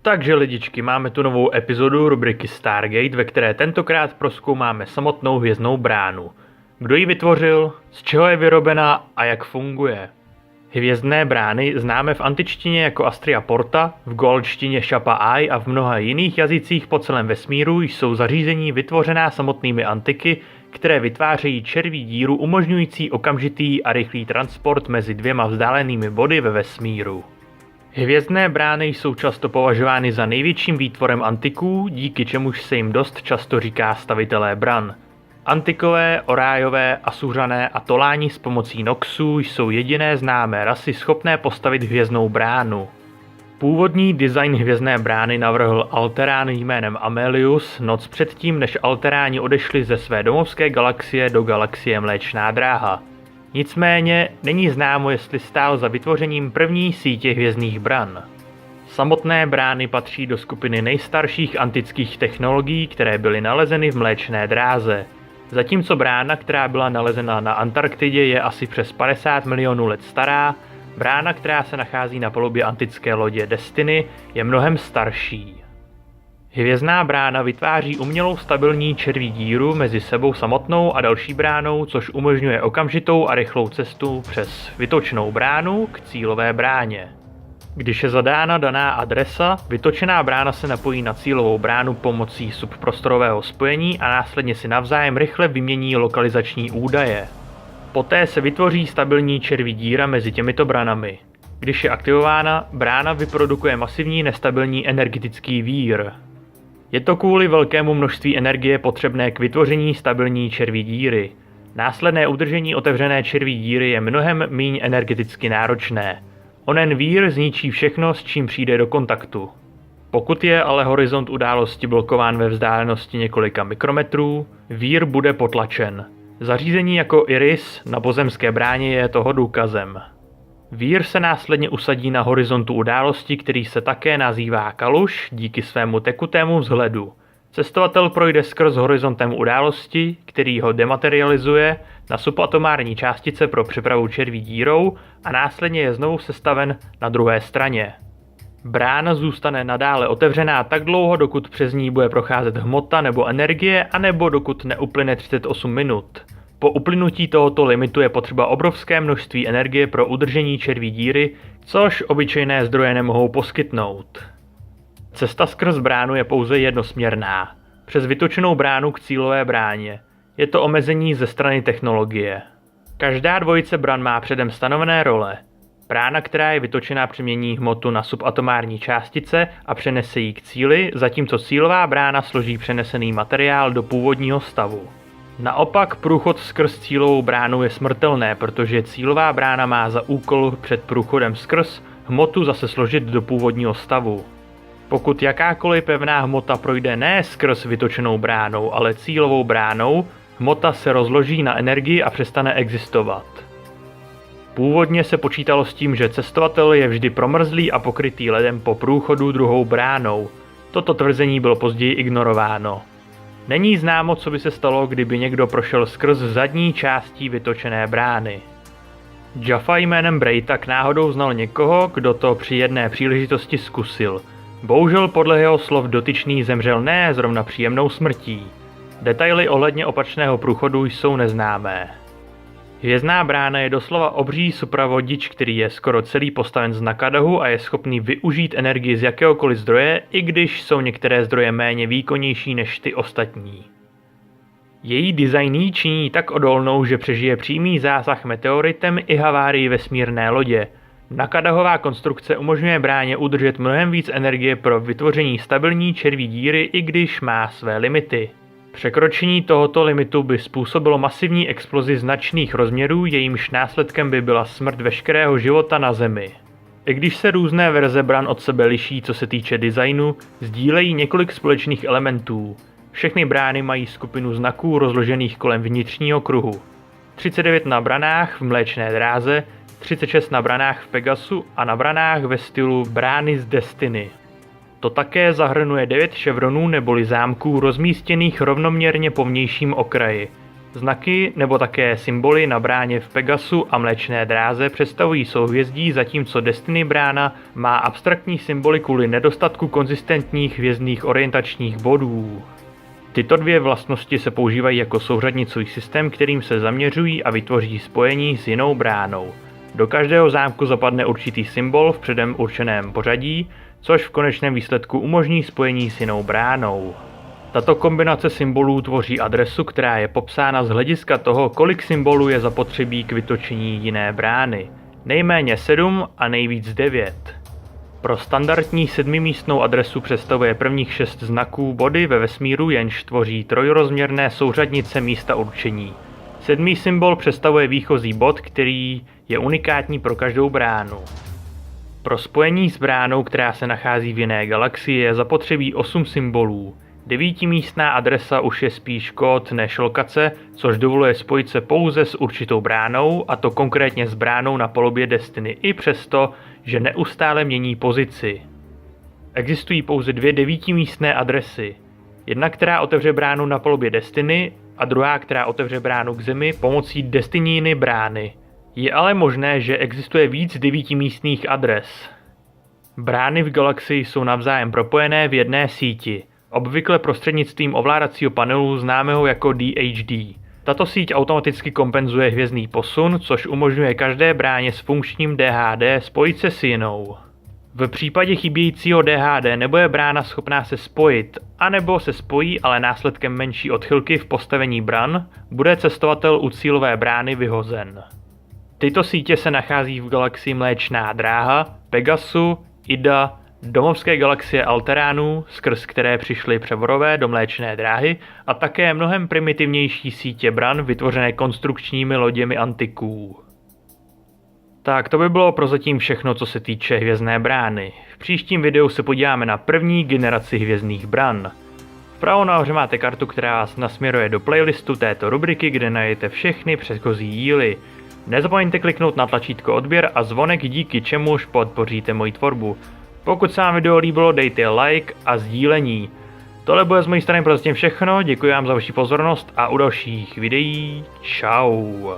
Takže lidičky, máme tu novou epizodu rubriky Stargate, ve které tentokrát prozkoumáme samotnou hvězdnou bránu. Kdo ji vytvořil, z čeho je vyrobena a jak funguje. Hvězdné brány známe v antičtině jako Astria Porta, v goalčtině Shapa Eye a v mnoha jiných jazycích po celém vesmíru jsou zařízení vytvořená samotnými antiky, které vytvářejí červí díru umožňující okamžitý a rychlý transport mezi dvěma vzdálenými body ve vesmíru. Hvězdné brány jsou často považovány za největším výtvorem antiků, díky čemuž se jim dost často říká stavitelé bran. Antikové, Orájové, Asuřané a Toláni s pomocí Noxů jsou jediné známé rasy schopné postavit hvězdnou bránu. Původní design hvězdné brány navrhl Alterán jménem Amelius noc předtím, než Alteráni odešli ze své domovské galaxie do galaxie Mléčná dráha. Nicméně není známo, jestli stál za vytvořením první sítě hvězdných bran. Samotné brány patří do skupiny nejstarších antických technologií, které byly nalezeny v Mléčné dráze. Zatímco brána, která byla nalezena na Antarktidě, je asi přes 50 milionů let stará, brána, která se nachází na palubě antické lodě Destiny, je mnohem starší. Hvězdná brána vytváří umělou stabilní červí díru mezi sebou samotnou a další bránou, což umožňuje okamžitou a rychlou cestu přes vytočenou bránu k cílové bráně. Když je zadána daná adresa, vytočená brána se napojí na cílovou bránu pomocí subprostorového spojení a následně si navzájem rychle vymění lokalizační údaje. Poté se vytvoří stabilní červí díra mezi těmito branami. Když je aktivována, brána vyprodukuje masivní nestabilní energetický vír. Je to kvůli velkému množství energie potřebné k vytvoření stabilní červí díry. Následné udržení otevřené červí díry je mnohem míň energeticky náročné. Onen vír zničí všechno, s čím přijde do kontaktu. Pokud je ale horizont události blokován ve vzdálenosti několika mikrometrů, vír bude potlačen. Zařízení jako Iris na pozemské bráně je toho důkazem. Vír se následně usadí na horizontu události, který se také nazývá kaluš díky svému tekutému vzhledu. Cestovatel projde skrz horizontem události, který ho dematerializuje na subatomární částice pro přepravu červí dírou a následně je znovu sestaven na druhé straně. Brána zůstane nadále otevřená tak dlouho, dokud přes ní bude procházet hmota nebo energie, anebo dokud neuplyne 38 minut. Po uplynutí tohoto limitu je potřeba obrovské množství energie pro udržení červí díry, což obyčejné zdroje nemohou poskytnout. Cesta skrz bránu je pouze jednosměrná, přes vytočenou bránu k cílové bráně. Je to omezení ze strany technologie. Každá dvojice bran má předem stanovené role. Brána, která je vytočená, přemění hmotu na subatomární částice a přenese ji k cíli, zatímco cílová brána složí přenesený materiál do původního stavu. Naopak průchod skrz cílovou bránu je smrtelné, protože cílová brána má za úkol před průchodem skrz hmotu zase složit do původního stavu. Pokud jakákoliv pevná hmota projde ne skrz vytočenou bránou, ale cílovou bránou, hmota se rozloží na energii a přestane existovat. Původně se počítalo s tím, že cestovatel je vždy promrzlý a pokrytý ledem po průchodu druhou bránou. Toto tvrzení bylo později ignorováno. Není známo, co by se stalo, kdyby někdo prošel skrz zadní částí vytočené brány. Jaffa jménem Bray tak náhodou znal někoho, kdo to při jedné příležitosti zkusil. Bohužel podle jeho slov dotyčný zemřel ne zrovna příjemnou smrtí. Detaily ohledně opačného průchodu jsou neznámé. Hvězdná brána je doslova obří supravodič, který je skoro celý postaven z Nakadahu a je schopný využít energii z jakéhokoliv zdroje, i když jsou některé zdroje méně výkonnější než ty ostatní. Její design ji činí tak odolnou, že přežije přímý zásah meteoritem i havárii vesmírné lodě. Nakadahová konstrukce umožňuje bráně udržet mnohem víc energie pro vytvoření stabilní červí díry, i když má své limity. Překročení tohoto limitu by způsobilo masivní explozi značných rozměrů, jejímž následkem by byla smrt veškerého života na Zemi. I když se různé verze bran od sebe liší, co se týče designu, sdílejí několik společných elementů. Všechny brány mají skupinu znaků rozložených kolem vnitřního kruhu. 39 na branách v Mléčné dráze, 36 na branách v Pegasu a na branách ve stylu brány z Destiny. To také zahrnuje 9 ševronů neboli zámků rozmístěných rovnoměrně po vnějším okraji. Znaky nebo také symboly na bráně v Pegasu a Mléčné dráze představují souhvězdí, zatímco Destiny brána má abstraktní symboly kvůli nedostatku konzistentních hvězdných orientačních bodů. Tyto dvě vlastnosti se používají jako souřadnicový systém, kterým se zaměřují a vytvoří spojení s jinou bránou. Do každého zámku zapadne určitý symbol v předem určeném pořadí, což v konečném výsledku umožní spojení s jinou bránou. Tato kombinace symbolů tvoří adresu, která je popsána z hlediska toho, kolik symbolů je zapotřebí k vytočení jiné brány. Nejméně 7 a nejvíc 9. Pro standardní 7místnou adresu představuje prvních 6 znaků body ve vesmíru, jenž tvoří trojrozměrné souřadnice místa určení. 7. symbol představuje výchozí bod, který je unikátní pro každou bránu. Pro spojení s bránou, která se nachází v jiné galaxii, je zapotřebí 8 symbolů. 9místná adresa už je spíš kód než lokace, což dovoluje spojit se pouze s určitou bránou, a to konkrétně s bránou na palubě Destiny, i přesto, že neustále mění pozici. Existují pouze 2 9místné adresy. Jedna, která otevře bránu na palubě Destiny, a druhá, která otevře bránu k Zemi pomocí Destininy brány. Je ale možné, že existuje víc 9místných adres. Brány v galaxii jsou navzájem propojené v jedné síti, obvykle prostřednictvím ovládacího panelu známého jako DHD. Tato síť automaticky kompenzuje hvězdný posun, což umožňuje každé bráně s funkčním DHD spojit se s jinou. V případě chybějícího DHD nebude brána schopná se spojit, anebo se spojí, ale následkem menší odchylky v postavení bran bude cestovatel u cílové brány vyhozen. Tyto sítě se nachází v galaxii Mléčná dráha, Pegasu, Ida, domovské galaxie Alteránů, skrz které přišly převorové do Mléčné dráhy, a také mnohem primitivnější sítě bran vytvořené konstrukčními loděmi antiků. Tak to by bylo prozatím všechno, co se týče hvězdné brány. V příštím videu se podíváme na první generaci hvězdných bran. Vpravo nahoře máte kartu, která vás nasměruje do playlistu této rubriky, kde najdete všechny předchozí díly. Nezapomeňte kliknout na tlačítko odběr a zvonek, díky čemuž podpoříte moji tvorbu. Pokud se vám video líbilo, dejte like a sdílení. Tohle bude z mojí strany prozatím všechno, děkuji vám za vaši pozornost a u dalších videí čau.